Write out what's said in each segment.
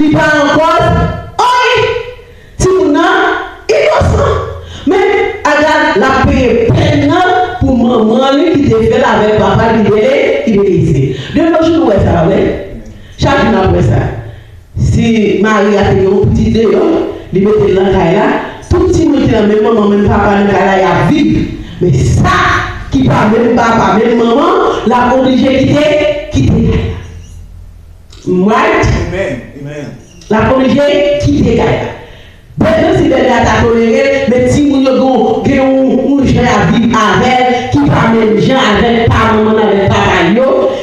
il pas encore, oui, si vous n'avez, innocent. Mais, regarde, la paix peine pour maman qui te fait avec papa qui est ici. De nos jours, ouais, ça va, chaque jour après ça. Si Marie a fait un petit dehors, il mettait dans la caille là, tout petit monde qui même maman, même papa, dans la caille là, il a vivre. Mais ça, qui parle même papa, même maman, l'a obligé de quitter. Right? Amen. La obligé de quitter. Même si elle a toléré, mais si vous avez un gens à vivre avec, qui parle même gens avec pas maman, avec papa,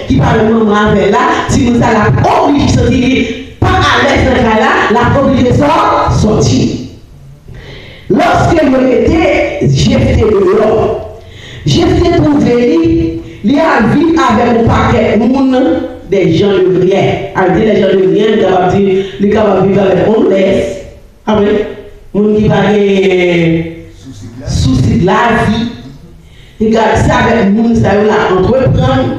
qui parle maman avec là, si vous avez la obligé de sortir, pas à l'aise dans là, la obligé de sortir. Lorsque vous étiez jeté dehors, jeté trouvé, il a vécu avec un paquet de monde, des gens de rien. Alors, les gens de rien, ils capable vivre avec on laisse. Ah oui, monde qui va souci de la vie, il garde ça avec monde ça là entreprendre.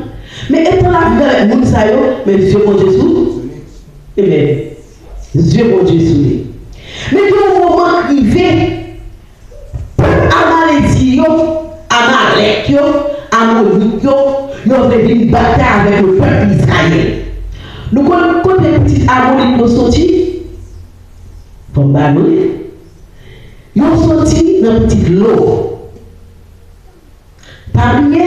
Mais étant la vie avec monde ça mais Dieu bon Jésus. Amen. Dieu bon Jésus. Mais quand on moment arrivé à maladie à Malek à Monique ils ont fait une bataille avec le peuple israélien. Nous quand les petites Amonites sont sortis comme Babylone, ils ont sorti dans une petite l'eau. Parmi eux,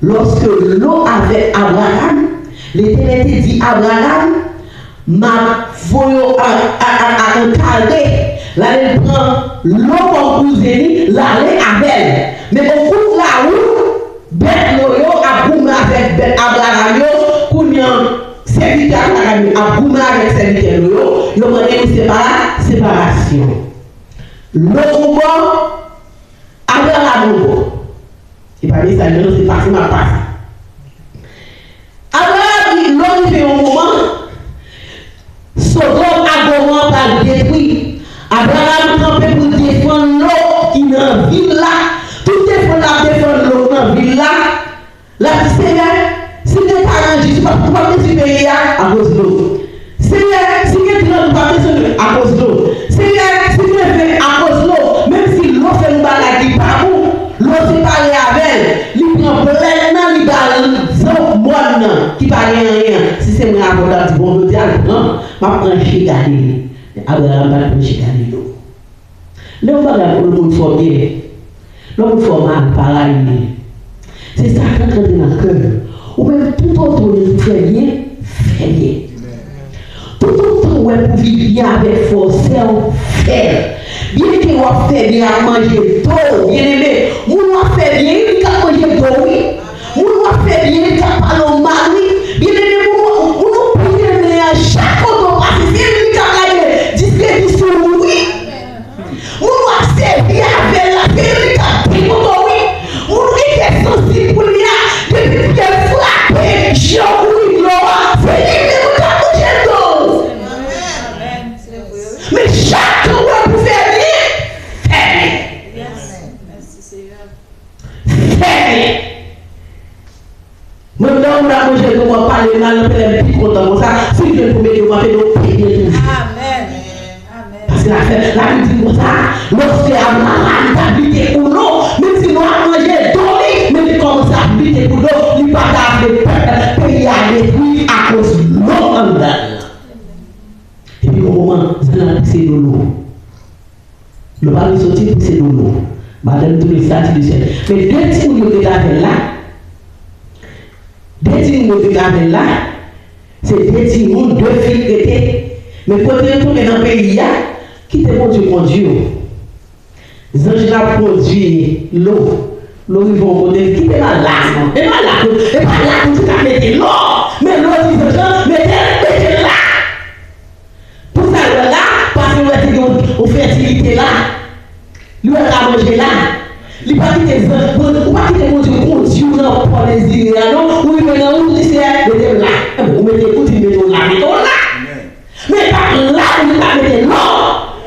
lorsque l'eau avait Abraham, l'Éternel dit Abraham, ma voyons à un carré, là elle prend l'eau comme cousine, là elle avec. Mais au bout de la route, bête l'eau a boumé avec bête Abraham, qu'on y a serviteur Abraham a boumé avec serviteur l'eau, il a demandé une séparation. L'eau Abraham c'est pas ça, c'est facilement passé. Abraham, l'eau fait un moment, Sodome a commencé par détruire. Abraham campé pour défendre l'eau qui est dans la ville là. Tout défendre la défendre l'eau dans la ville là. La Seigneur, si tu es arrangé, tu ne peux pas te payer à cause de l'eau. Seigneur, si tu es dans le à cause de l'eau. Seigneur, si tu es fait à cause de l'eau, même si l'eau fait une balle qui part où, l'eau c'est pas avec, il prend pleinement, il va dans qui parle rien. Si c'est moi à bon Dieu, non, ma prend chez garder. Abraham va prendre chez garder l'eau. L'eau va pour le monde faut bien. L'homme faut mal pareil. C'est ça qui entre dans le cœur. Ou même tout autre chose fait bien, fait bien. Tout autre pour vivre bien avec force, faire. Bien que vous fait bien à manger d'eau, bien aimé, vous fait bien, il a manger d'eau, oui. Vous fait bien, il a parlé au mari, bien aimé, vous priez à chaque fois que il a discrédit sur vous, oui. Vous fait bien avec la vérité, oui. Vous êtes sensible pour lui, depuis qu'il a frappé, Jean-Louis Gloire, c'est lui qui vous a mangé d'eau. Mais chaque fois que vous faites bien, faites bien. Merci Seigneur. Faites bien. Maintenant, on a mangé d'eau, on va parler mal, on fait un petit content comme ça. Si Dieu vous met, on va faire nos pieds toujours. Amen. Parce que la vie dit comme ça, lorsque Abraham habité pour l'eau, même si nous avons mangé d'eau, mais il commence à habiter pour l'eau, il ne va pas faire pays à détruire à cause de l'eau en dedans. Et puis au moment, c'est de l'eau. Le bal est sorti pour c'est de l'eau. Madame tous les satis du ciel. Mais deux petits mouillons de la là, deux petits mouillons de la là, c'est deux petits mouillons, deux filles qui étaient. Mais pour te retrouver dans le pays, qui te conduit? Les anges là produisent l'eau. L'eau, ils vont produire. Qui est là? Et pas là. Et pas là pour tu as mis l'eau. Mais l'eau, ils vont mettez là. Pour ça, là, parce que vous fertilité là. Lui, elle a mangé là. Il n'y a pas quitter les anges. Ou pas quitter mon Dieu, conduit pour les îles. Ou il met dans le lycée, mettez là. Vous mettez où tu mets là. Mais pas là, vous mettez l'eau.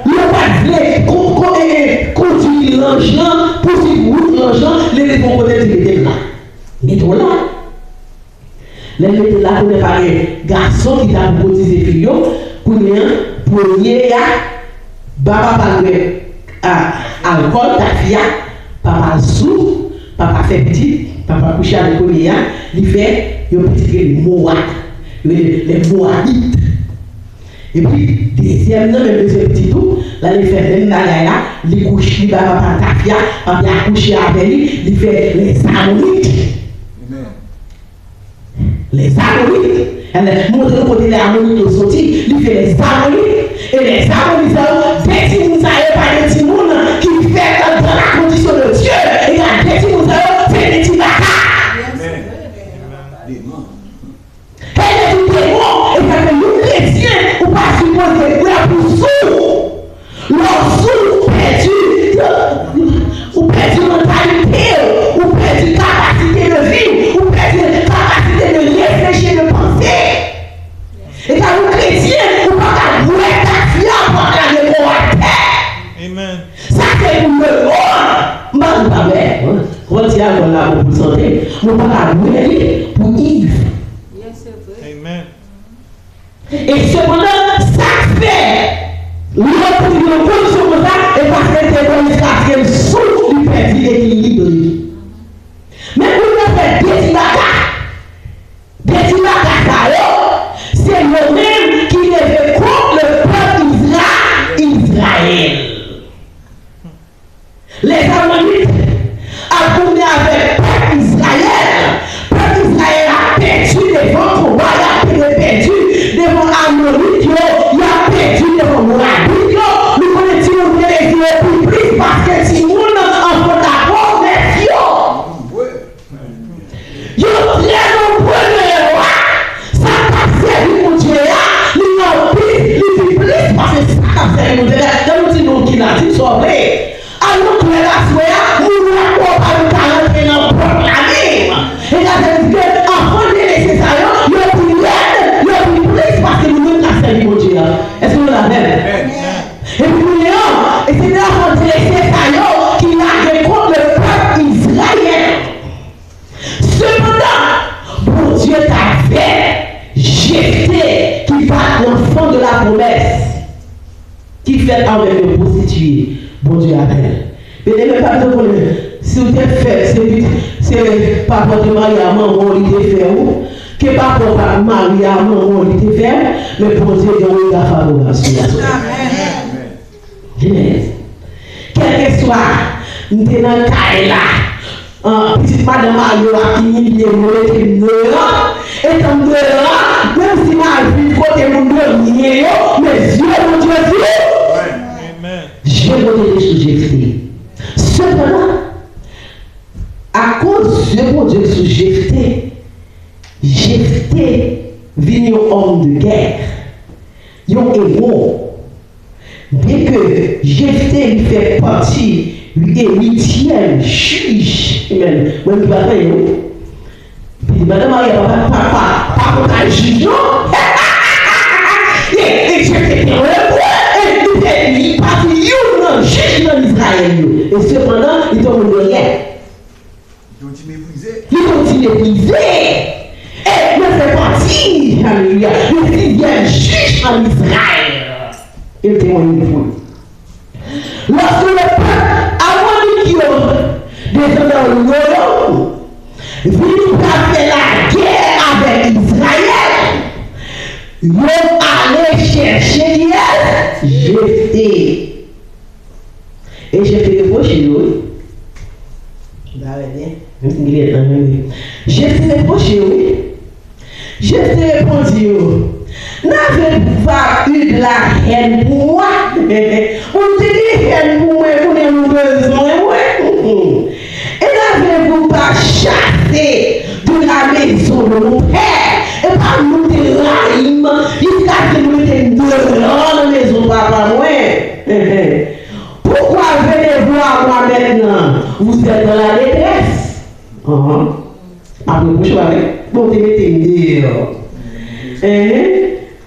Il n'y a pas de conduire l'argent, poursuivre l'argent, les vont connaître les là. Mais tout là. Les mettez là pour les garçons qui t'a cotisé filles, pour rien, collier, papa alcool, tafia, papa sous, papa fait petit, papa couché avec collier, il fait un petit moa, les moabites. Et puis, deuxième, même deuxième petit tout, là, il fait même bagaille là, il couche, il va papa tafia, papa couché avec lui, il fait les ammonites. Les ammonites. Elle montre le côté des ammonites au sorti, il fait les ammonites. Et les ammonites, des petits moussards, pas des petits mouns qui fait dans la condition de Dieu. Et là, des petits moussards, c'est des petits bâtards. Et les démons, et ça fait nous chrétiens, ou pas supposer pour sourds. Leur sourd ou perdu mentalité, ou perdu capacité de vivre, ou perdu capacité de réfléchir, de penser. Et quand nous chrétiens, ou pas qu'à bouer ta fière pour la démocratie. Amen. Ça c'est pour le monde. Moi, je ne sais pas, quand il y a un pour santé, je ne sais pas pour Yves. Amen. Et cependant, ça fait l'autre condition comme ça, et parce que c'est comme ça qu'elle souffre du perdu l'équilibre. Mais pour nous faire des tibacas, c'est nous-mêmes qui devons contre le peuple Israël. Les Ammonites a tourné avec le peuple Israël. Le peuple Israël a perdu devant Touba, il a perdu devant Ammonites, il a perdu devant Moabite. Nous connaissons les yeux plus parce que si nous en faisons d'accord, mais yo très nombreux de roi, ça t'a servi mon Dieu, il n'a plus parce que ça t'a servi mon Dieu. Dans le petit nom qui l'a dit, soit vrai. Alors que la soirée, nous n'avons pas de talent et non proclamé. Et là, c'est que enfant de nécessaire, il y a plus parce que nous n'avons pas servi mon Dieu. Est-ce que vous l'avez? Et puis nous et c'est là qu'on dit les qui a contre le peuple Israël. Cependant, bon Dieu t'a fait jeter qui va l'enfant de la promesse, qui fait avec le prostitué. Bon Dieu appelle. Mais ne même pas de problème. Si vous êtes fait, c'est pas votre mariage, maman, il te fait où? Que pas pour mariage, maman, il te fait, mais pour Dieu, il y a un favorable sur la soirée. Amen. Quel que soit, nous sommes dans le cas là. Petite madame Mario a fini de me et comme de là, même si ma vie côté mon Dieu, mais Dieu, mon Dieu, je vais voter sur Jésus. Cependant, à cause de mon Dieu sur Jéphthé, Jéphthé vient un homme de guerre, un héros. Bien que Jéphthé fait partie du héritier juge, même qui va faire, puis madame Marie pas pour un juge, et Jéphthé est un il parti un juge dans Israël. Et cependant, il tombe de rien. Il continue méprisé. Et il fait partie, alléluia, le sixième juge en Israël. Il témoigne pour lui. Lorsque le peuple, avant de descendre dans le royaume, vient faire la guerre avec Israël, ils allaient chercher Jéphthé. Et Jéphthé reproché, oui. Jéphthé reproché, oui. Jéphthé répondit, n'avez-vous pas eu de la haine pour moi? On te dit haine pour moi, pour les besoins, oui. Et n'avez-vous pas chassé de la maison de mon père? Et pas nous de l'âme, jusqu'à ce que nous étions dans la maison de papa, moi. Pourquoi venez voir moi maintenant? Vous êtes dans la détresse. Après, vous choisissez. Bon, vous mettez une dehors.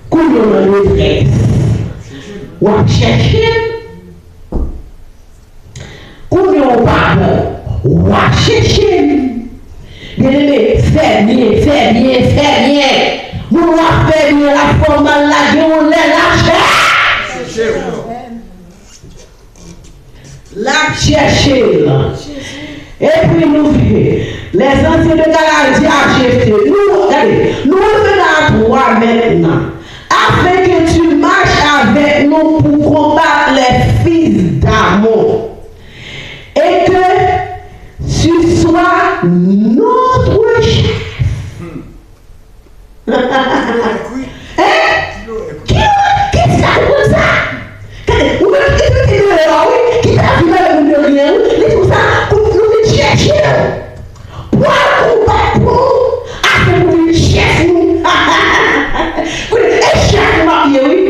Quand on a une détresse, on va chercher. Quand on va chercher. Bien aimé, fais bien. Vous va faire bien la forme, la gueule, la chair. chercher. Et puis nous, les anciens de Galadie à Jephthé, nous revenons à toi maintenant, afin que tu marches avec nous pour combattre les fils d'Ammon. Et que tu sois notre chef. Qu'est-ce que ça veut ça? Qui t'a vu là, vous ne rien, tout ça, nous chercher. Pour combattre pour, afin que nous cherchions. Vous êtes chef, marié, oui.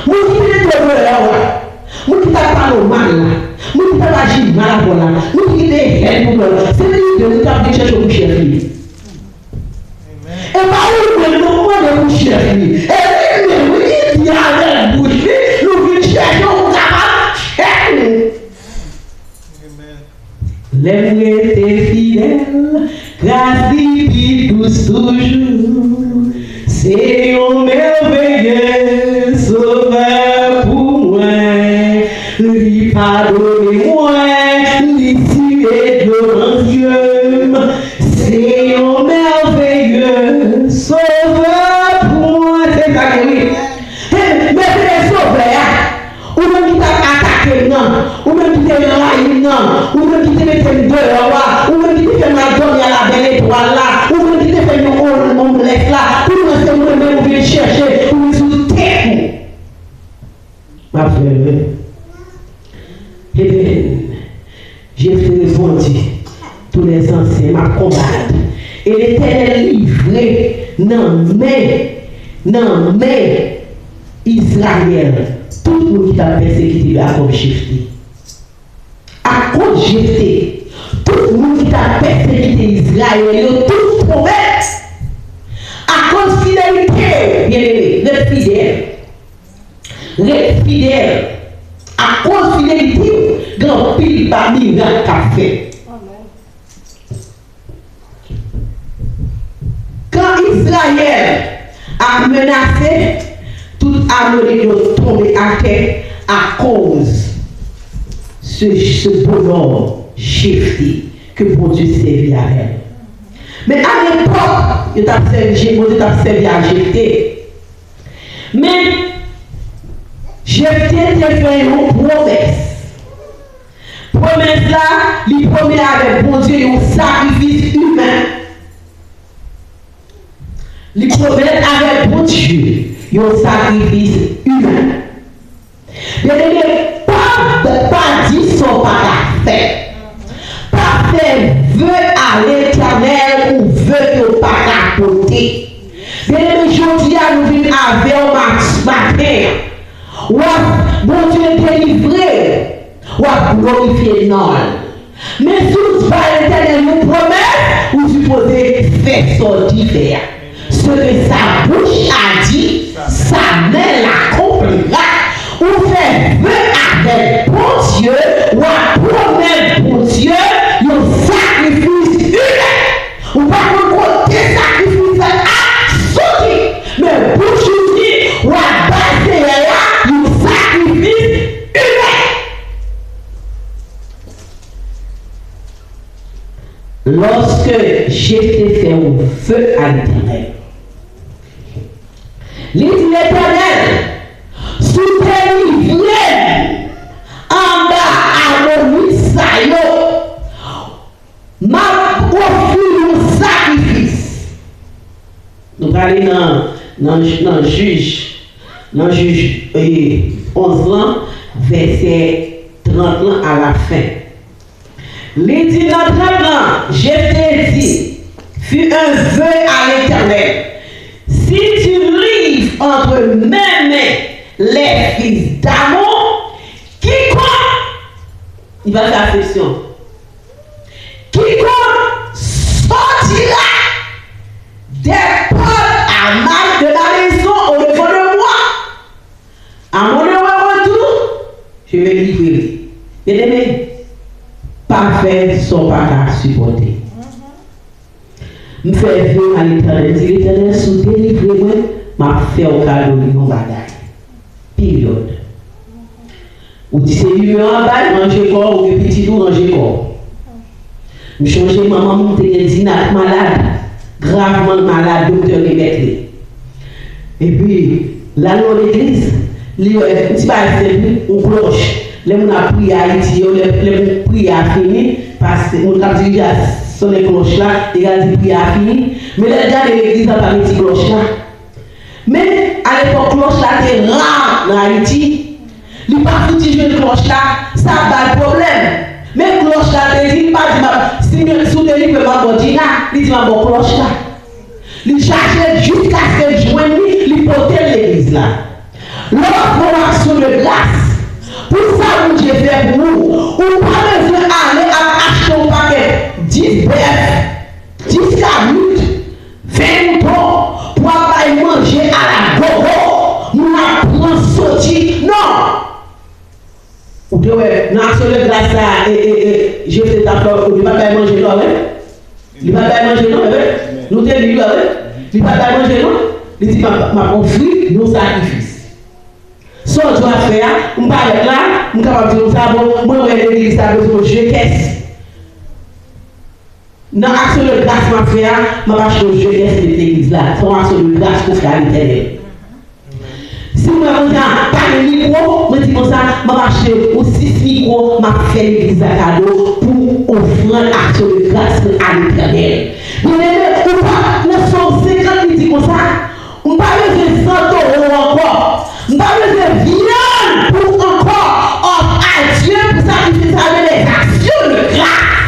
Moi qui te veux là, moi qui t'a parlé mal là, moi qui t'a agi mal là, moi qui t'ai fait pour là, c'est lui que nous t'avons cherché au chef. Et par où nous demandons de vous chercher. Et lui, il y a un bouche, nous venons chercher au travail. L'aime tes fidèles, grâce divine tous toujours. C'est un merveilleux sauveur pour moi. Lui pardonnez-moi, lui tuer de mon Dieu. C'est un merveilleux sauveur pour moi. C'est ça que oui. Mais c'est sauveur. Ou même qui t'a attaqué, non. Ou même qui t'a raillé, non. Ou même qui t'a mis dehors, ou même qui t'a fait mal dormir à la belle étoile là. Ou même qui t'a fait une omelette là. Pour nous, c'est nous-mêmes nous venons chercher pour nous soutenir. Ma frère, eh bien, j'ai fait répondu tous les anciens, ma combattre. Et l'Éternel livré, non mais Israël, tout le monde qui t'a persécuté à cause Jephthé. À cause Jephthé, tout le monde qui t'a persécuté Israël, tout promesse. À cause fidélité, bien aimé, reste fidèle. Reste fidèle. À cause fidélité, grand pile parmi les café. Quand Israël a menacé, toute armée de tomber à terre à cause de ce bonhomme Jephthé que bon Dieu servit à elle. Mais à l'époque, il t'a servi à Jephthé. Mais Jephthé t'a fait une promesse. Promesse là, il promet avec bon Dieu un sacrifice humain. Il promet avec bon Dieu un sacrifice humain. Bien aimé, pas dit son pas faire. Pas faire vœu à l'Éternel ou vœu que pas apporter. Bien aimé, je dis à nous venir avec un matin. Bon Dieu délivré. Ou à glorifier non. Mais si vous parlez l'Éternel nous promet, vous supposez faire sortir. Ce que sa bouche a dit, sa main l'accomplira. Ou fait vœu avec bon Dieu, ou à promettre bon Dieu, le sacrifice humain. Ou pas qu'on compte sacrifice à sortir. Mais bouche dit, ou à passer là, le sacrifice humain. Lorsque j'étais fait un feu à l'Éternel, l'Éternel, sous tes livrés, en bas à l'Omisayo, m'a offert un sacrifice. Nous parlons dans Juge 11 ans, verset 30 ans à la fin. Les dit dans 30 ans, je t'ai dit, fut un vœu à l'Éternel. Si tu livres entre mes mains les fils d'Ammon, quiconque, il va faire attention, quiconque sortira des portes à mal de la maison au devant de moi, à mon retour, je vais livrer. Bien aimé, pas faire son pas à supporter. Je fais vœu à l'Éternel, je dis l'Éternel, sous délivrez-moi, m'a fait au cadeau de mon bagage. Période. Ou dit c'est lui en bas, manger corps, ou petit tout manger corps. Je change maman, mon Dinat malade, gravement malade, docteur les mettre. Et puis, là, dans l'église, il y a un petit peu de cloche. Les gens ont prié à Haïti, les gens ont prié à fini, parce que on a dit sur les cloches là, il a dit prié à fini. Mais les gens de l'église n'ont pas mis cloche là. Mais à l'époque, cloche là était rare dans Haïti. Il n'y a pas foutu de cloche là, ça n'a pas de problème. Mais cloche là, il dit pas si je suis venu pour ma bodina, il dit ma cloche là. Il cherchait jusqu'à ce que je joigne, il portait l'église là. Lorsqu'on action de grâce, pour ça que j'ai fait pour nous, on pas besoin d'aller acheter un paquet 10 bœufs, 10 carottes, 20 moutons pour aller manger à la gogo, nous n'avons sorti. Non! Ou bien, dans l'action de grâce, je fais ta part, il ne va pas manger là, il ne va pas manger là, nous t'es dit là, il ne va pas manger là, il dit ma conflit, nous sacrifice. Ce que je dois faire, je ne vais pas être là, je ne vais pas dire ça, moi je vais l'église, je caisse. Dans l'action de grâce, je vais faire, je vais acheter je caisse de l'église là, c'est une action de grâce pour faire l'éternel. Si je vais pas de micro, je dis comme ça, je vais acheter aussi 6 micros, je vais faire l'église à cadeau pour offrir l'action de grâce à l'éternel. Vous ne sommes 50 dit comme ça, on ne va pas besoin de 100 € encore. Nous n'avons pas besoin de viande pour encore offrir à Dieu pour sacrifier ça avec les actions de grâce.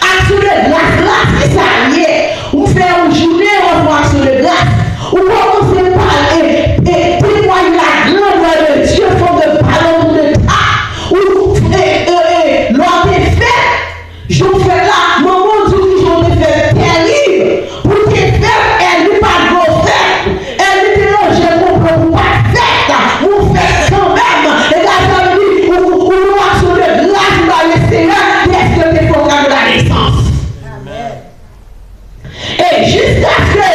Action de grâce, là, c'est ça y est. On fait une journée, on fait action de grâce. On commence à parler et témoigner la grandeur de Dieu, faut de parler de ça. Ou l'on est fait, je fais là, maman dit que je fait terrible. Pour te faire, elle n'est pas de faire. Elle n'est pas de pour pas. Vous faites quand même, et là, ça veut dire, vous marchez de grâce dans le Seigneur, qu'est-ce que le programme de la naissance. Et jusqu'à ce que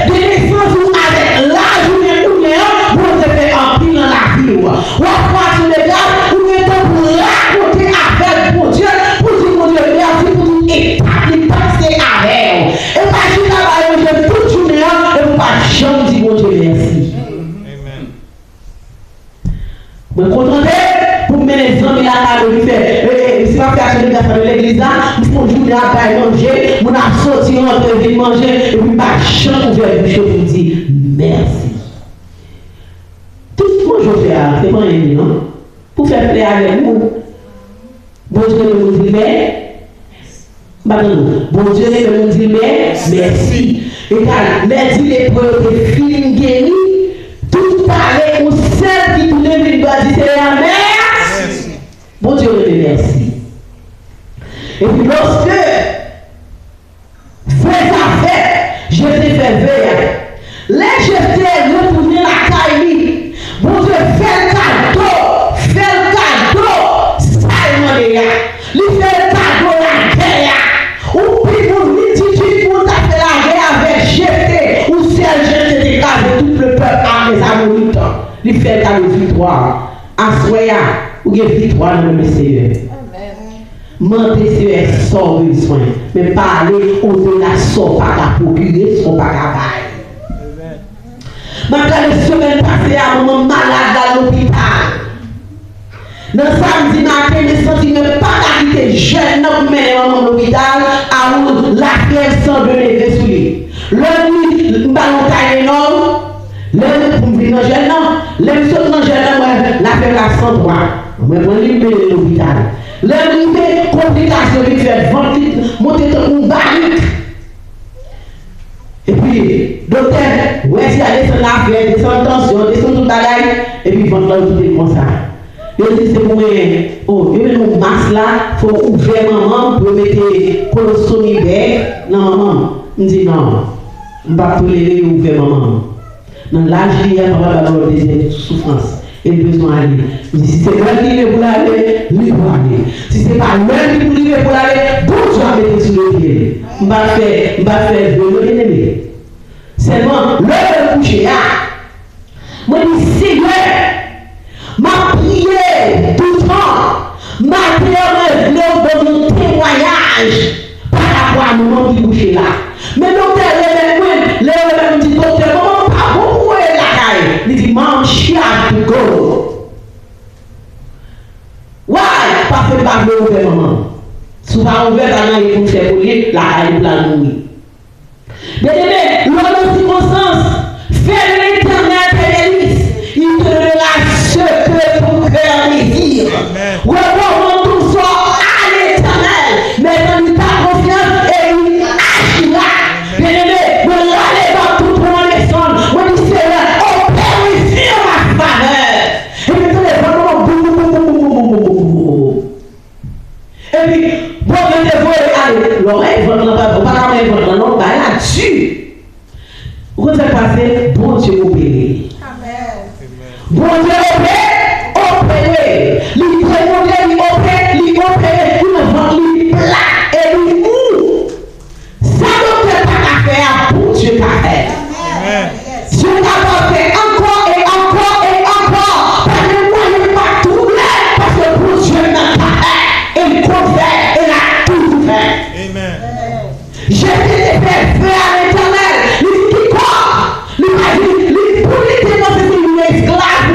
de naissance, vous avec l'âge, vous êtes tout néant, vous avez un pile dans la vie. Vous marchez de grâce, vous êtes pour raconter avec mon Dieu, pour dire mon Dieu, merci pour nous établir, passer avec. Et pas juste à la toute journée, et vous pas jamais dire mon Dieu, merci. Je suis content pour mener les hommes à la faire. Si je fais action de grâce dans l'église, je peux jouer à manger, je vais sortir en train de manger, et puis je vais changer de chose pour dire merci. Tout ce que je fais, c'est pas rien, non? Pour faire plaisir avec vous, bon Dieu nous dit bon Dieu nous dit merci. Et quand les dit les preuves de films guéris, tout parler au seul qui voulait venir dire c'est la mère. Bon Dieu le remercie. Et puis lorsque fais affaire, je t'ai fait veiller. Là je t'ai retourné la caille. Bon Dieu fait le cadeau, ça il m'a dit. Il fait le cadeau la guerre. Ou puis pour multitude pour taper la guerre avec jeté, ou ciel jeté d'écraser tout le peuple à mes amonites. Il fait ta victoire. Assoya, ou bien victoire dans le Seigneur. Mentez Seigneur, sans besoin. Mais parler au-delà, sans pas qu'à procurer, sans pas qu'à bailler. Maintenant, la semaine passée, à un moment malade à l'hôpital. Dans samedi matin, je me sens même pas qu'à quitter jeune homme, mais à l'hôpital, à où la terre sans donner des souliers. L'homme, le ballon taille énorme. L'homme pour me dire jeune homme, l'homme saute dans jeune homme, la fait la 103. On va prendre l'hôpital. L'homme fait complication, il fait ventre, monter dans une barrique. Et puis, docteur, ouais, si elle descend la fièvre, descend la tension, descend tout le bagaille, et puis ventre là, tout est comme ça. Il dit c'est pour oh, il y a une masse là, il faut ouvrir maman pour mettre colostomie non maman. Il dit non, je ne vais pas tolérer ouvrir maman. Dans l'âge il y a pas de désir souffrance et besoin d'aller. Si c'est l'heure qui est pour l'aller, lui pour aller. Si ce n'est pas l'heure qui est pour l'aller, bon Dieu a mis sur le pied. Je ne vais pas faire de l'ennemi. Seulement, l'heure de coucher, moi je dis Seigneur, ma prière tout le temps. Matériel, nous donnons témoignage par rapport à nous qui couchons là. Mais docteur, les dit docteur, comment pas beaucoup est la caille? Il dit, man, she has to go. Ouais, parce que pas de ouvert maman. Souvent ouvert dans les pour faire brûler la caille pour la nourrir. Bien aimé, l'homme circonstance, fais de l'éternel tes délices. Il te donnera ce que ton cœur désire. Reprends tout ça à l'éternel. Mais dans ta confiance et il agira. Bien aimé, me l'aller dans tout ton descendre. Moi, je dis, Seigneur, opère ici en ma faveur. Et puis, tout les vraiment boum. Et puis, bon, je te vois, allez, l'oreille, pas non, là-dessus. Vous avez passé, bon Dieu opéré. Amen. Bon Dieu opéré. Lui prémonter, lui opéré, lui plat et lui mou. Ça ne peut pas faire pour Dieu qu'a fait. Dieu n'a fait encore et encore et encore. Parce que moi, je ne pas tout faire. Parce que pour Dieu n'a pas fait. Il compte faire, il a tout fait. Amen. J'ai fait à l'éternel. Pour les dépenser, c'est une esclave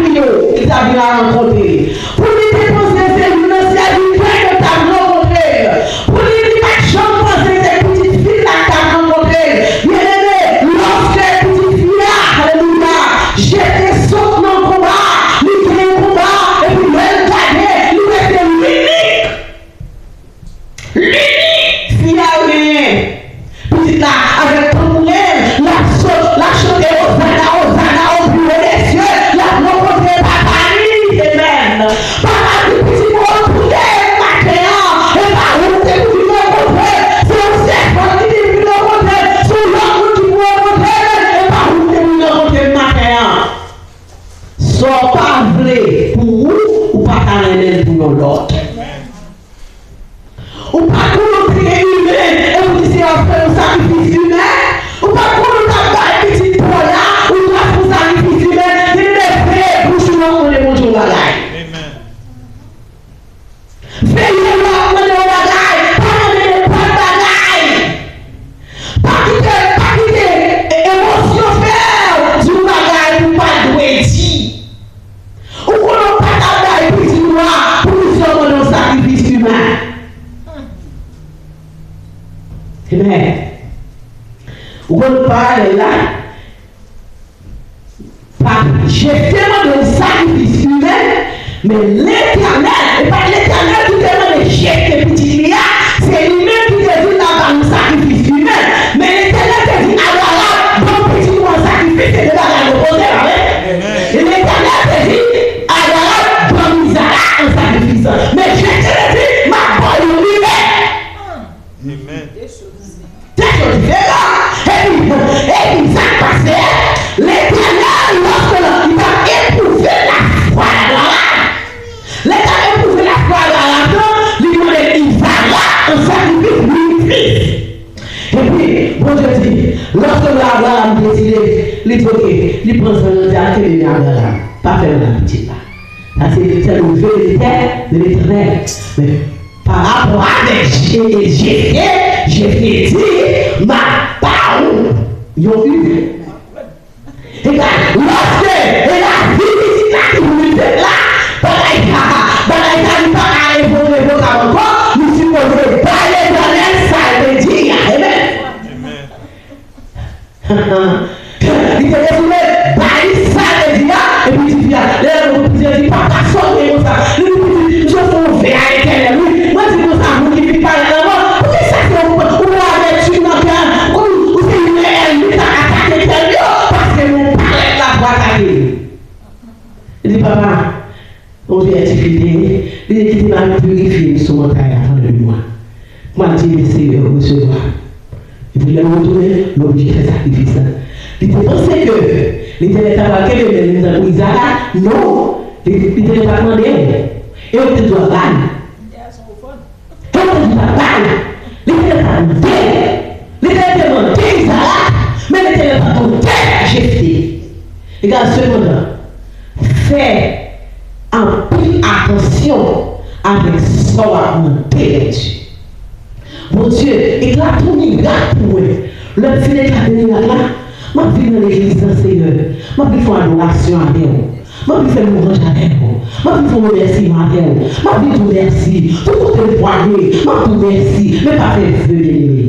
qui t'a bien rencontré. Pour les dépenser, c'est une serviteur que t'a rencontré. Pour les dépenser, c'est une petite fille que t'a rencontré. Bien aimé, lorsque petite fille là, alléluia, j'étais sauf dans le combat, lui créé le combat, et puis elle gagnait, lui était l'unique. L'unique fille à rien. Petite là, avec ton moulin, la chaude et Hosanna, au bureau des cieux, la rencontrée par Paris, amen. Par la petite rencontrée, maintenant, et par où t'es plus rencontrée, c'est au serpent qui t'es plus rencontrée, c'est l'homme qui vous rencontrée, et par où t'es plus rencontrée, maintenant. Soit pas vrai pour vous, ou pas carrément pour l'autre. Ou pas pour l'autre humain, et vous dites, c'est un sacrifice humain. Ou pas pour nous faire une petite poids là, ou nous faire un sacrifice humain, il est fait pour nous on est mon Dieu bagaille. Amen. Veillez-moi, on est au bagaille, pas de bagaille. Pas quitter émotion faire du bagaille pour pas douer dit. Ou qu'on n'a pas de bagaille pour dire moi, pour nous faire un sacrifice humain. Amen. Vous parlez là, j'ai tellement de sacrifice humain, mais l'éternel, et pas l'éternel qui demande de jeter petit liens, c'est lui-même qui te dit là-bas un sacrifice humain, mais l'éternel te dit alors bon petit moi sacrifice, c'est de la reposer avec. Et l'éternel te dit alors bon misère un sacrifice, mais je te dis ma bonne lui-même. Amen. Et puis ça passe, l'éternel, lorsque il va éprouver la foi là, l'éternel éprouver la foi là, il va là, un sacrifice, et puis, bon Dieu dit, lorsque l'Abraham décide, il prend son terre, il Abraham, pas faire la petite là. Ça c'est le vérité de l'éternel. Mais par rapport à j'ai fait dire ma parole. Ils ont eu. Et là, lorsque elle a visité la communauté là, il pas à évoluer encore, nous supposons pas l'éternel, ça veut dire. Amen. Il te résumé, ça veut dire, et puis tu viens, les gens pas sonner comme ça. Je suis fait à l'éternel, oui. Moi, c'est comme ça, vous qui parlez d'abord, pour que ça se ou avec une antenne, ou c'est une elle, ça attaque l'éternel, parce que nous parlons la voix d'aller. Il dit, papa, on vient activité, il dit, il m'a purifié sur mon taille avant de moi. Moi, je dis, c'est recevoir. Et puis, il a retourné, l'objet de sacrifice. Il pensait que l'Éternel avait quel est le Isaac? Non, l'Éternel n'a pas demandé. Et on te doit bailler. On te doit bailler. L'Éternel n'a pas demandé. L'Éternel a demandé Isaac, mais l'Éternel n'a pas demandé Jephthé. Regarde cependant, fais en plus attention avec soi mon perdu. Mon Dieu, éclate ton miracle pour moi. Le fin éclate miracle là, ma vie dans l'église dans Seigneur. Ma vie faire adoration à Dieu. Ma vie faire louange à Dieu. Ma vie faire remerciement à Dieu. Ma vie tout merci. Tout côté le poignet, ma tout merci. Mais pas faire feu bien-aimé.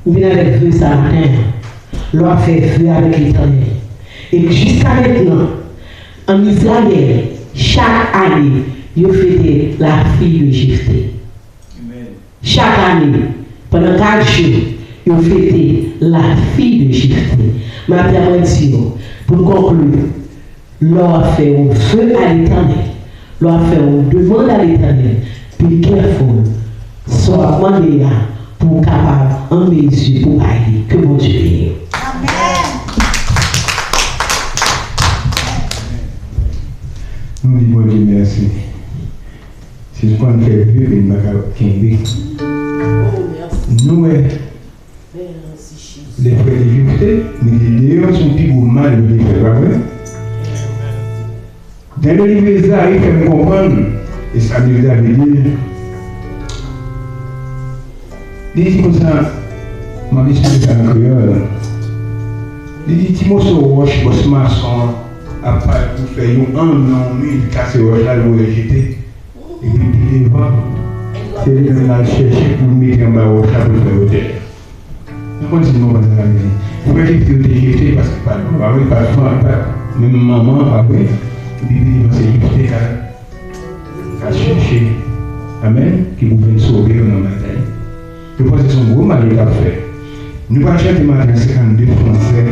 Vous venez avec feu ça matin. L'on fait feu avec l'Éternel. Et jusqu'à maintenant, en Israël, chaque année, ils fêtent la fille de Jephthé. Chaque année, pendant 4 jours, ils fêtent la fille de Jephthé. Ma permission, pour conclure, l'on fait un feu à l'Éternel, l'on fait une demande à l'Éternel, puis careful, soit demandé pour capable en mesure pour aller, que mon Dieu bénisse. Nous disons bon Dieu merci. Si je prends le vieux, il m'a dit nous, les frères de Jephthé, mais les léons sont plus gros mal de les faire, pas vrai? Dans le livre d'Ésaïe, il fait me comprendre, et ça me dit, il dit comme ça, ma vie c'est un créole. Il dit, Timothée Roche, boss maçon, après pour faire un an, il casse Roche là, il va jeter. Et puis, il va, c'est lui qui va chercher pour mettre en bas Roche là pour faire hôtel. Je continue comme ça. Vous pouvez dire que vous êtes jeté parce que pas même maman, après, il va se jeter à chercher. Amen, qui vous viennent sauver dans le matin. Je pense que c'est son gros mal à faire. Nous allons chanter matin 52 français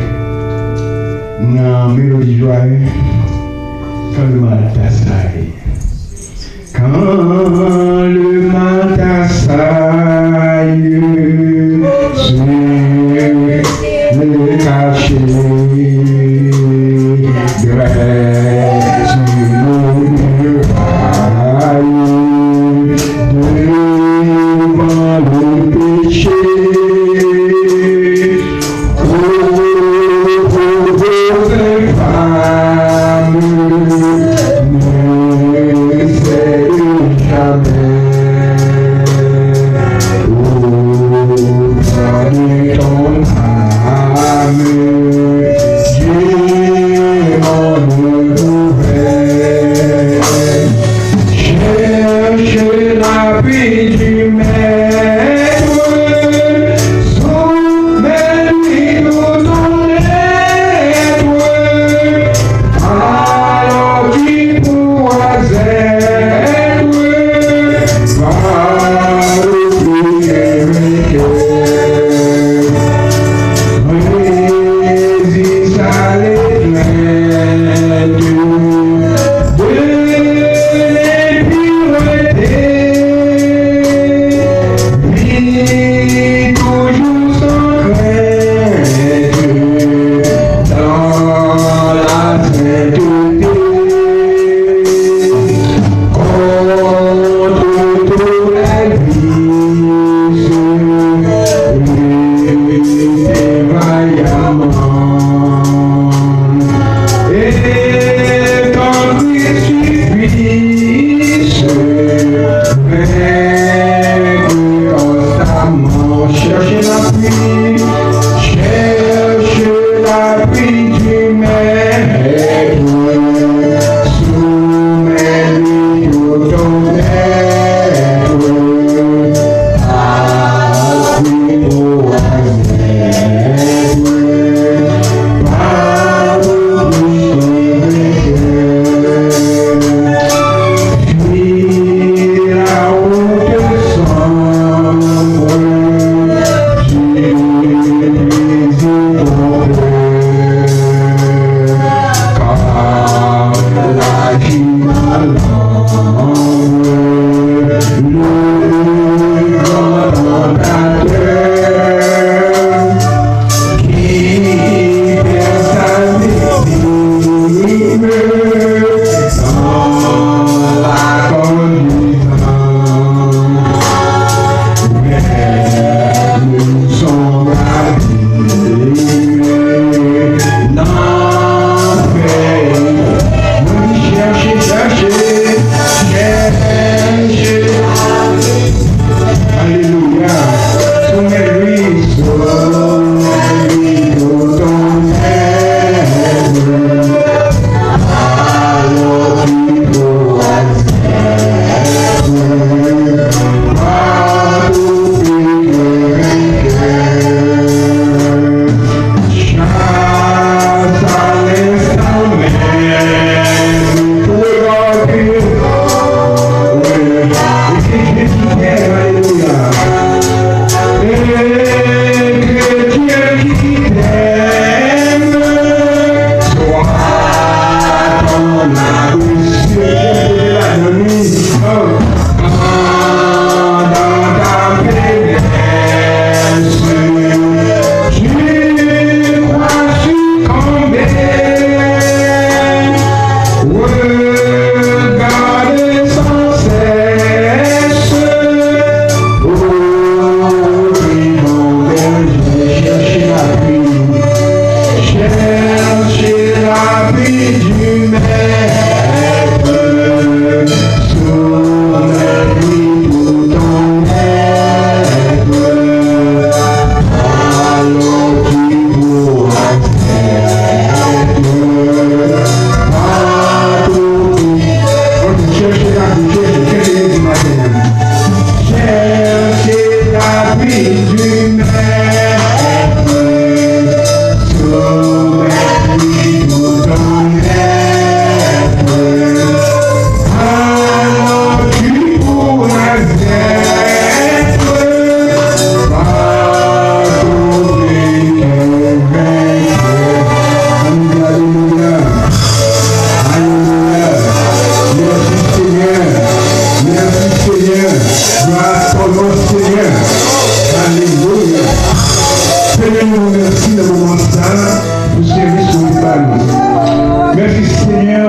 dans Mélodie Joyeuse quand le matin s'arrête. Quand le matin s'arrête, c'est le cachet de reste sur nos murailles devant le péché.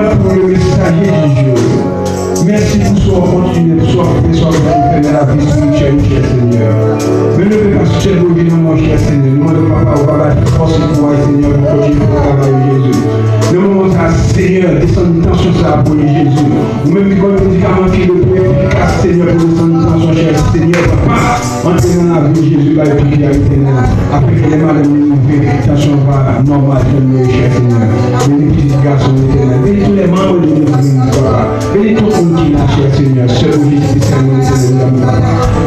Seigneur, pour le messager du jour. Merci pour son continuer, pour son faire dans la vie spirituelle, cher Seigneur. Mais ne fais pas seul au mon cher Seigneur. Nous demandons papa au papa de force et pouvoir, Seigneur, pour continuer pour travailler Jésus. Le moment ça, Seigneur, descendre une tension sur la peau de Jésus. Ou même comme un médicament qui est le plus efficace, Seigneur, pour descendre une tension, cher Seigneur, papa. Entrez dans la vie de Jésus, là, et puis il y a l'éternel. Après que les malades nous ouvrent, tension va normale, cher Seigneur. Bénis les petits garçons, l'éternel. Bénis tous les membres de l'église, papa. Bénis tout le monde qui l'a, cher Seigneur. Seul au Jésus, Seigneur, l'éternel, papa.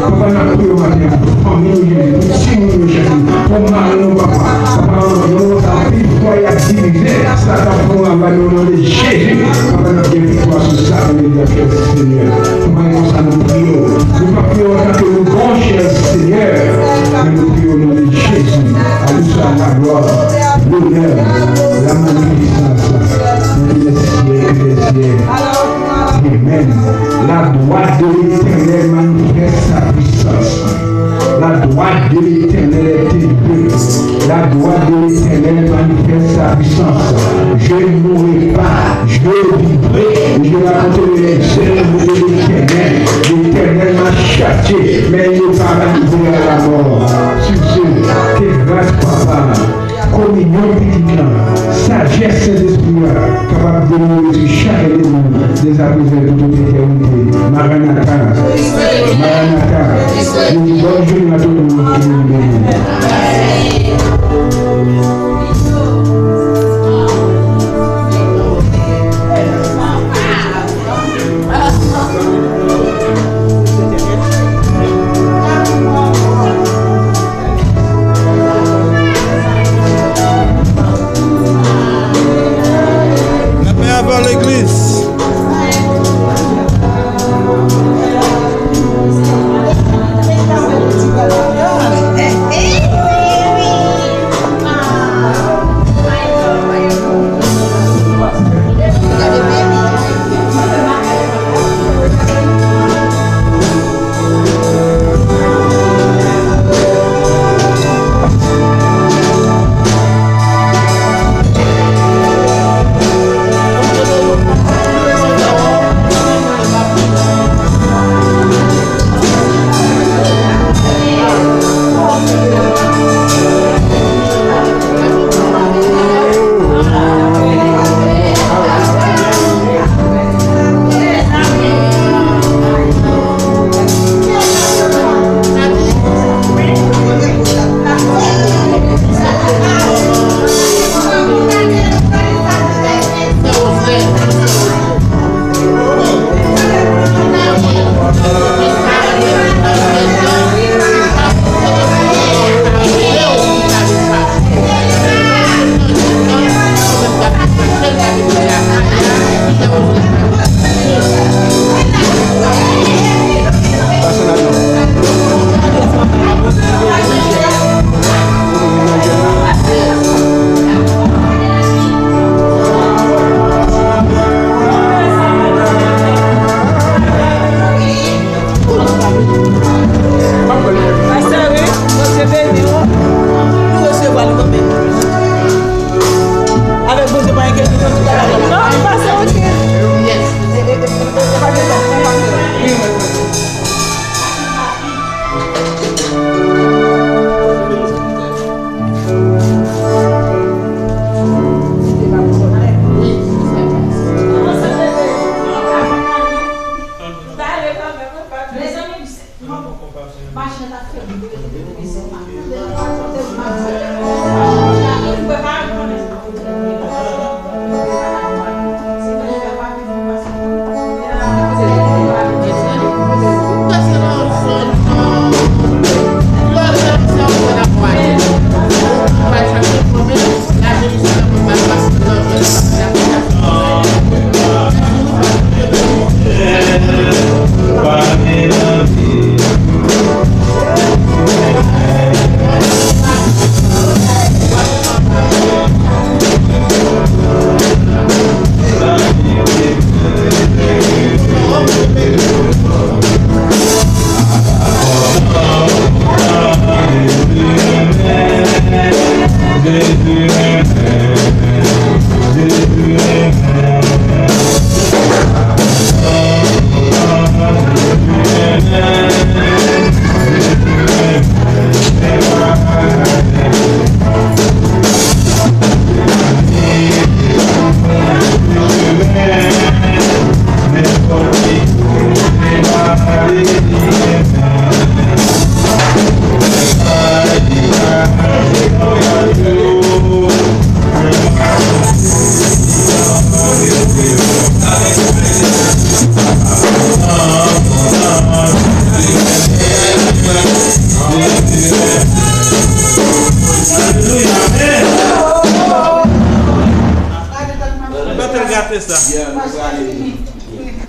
Papa, n'a plus au matin, pour famille, pour si nous, cher Seigneur. Pour marier, papa. Papa, nous avons victoire à diviser. Ça t'a pour la balle au nom de Jésus. Papa, nous avons victoire sur ça, cher Seigneur. Papa, nous avons prié. Nous ne prions pas que nous bon, cher Seigneur. Mais nous prions au nom de Jésus. À lui soit la gloire, l'honneur, la magnificence. Amen. La droite de l'Éternel manifeste sa puissance. La droite de l'Éternel est élevée. La droite de l'Éternel manifeste sa puissance. Je ne mourrai pas, je vivrai. Je raconterai les œuvres de l'Éternel. L'Éternel m'a châtié, mais il n'est pas arrivé à la mort. Sur ce, que grâce, papa. Communion publique, sagesse d'esprit, capable de nous résoudre chaque élément des apaisés de toute éternité. Maranatha, Maranatha, nous disons bonne journée à tout le monde qui nous bénit.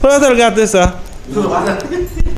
Faut regarder ça.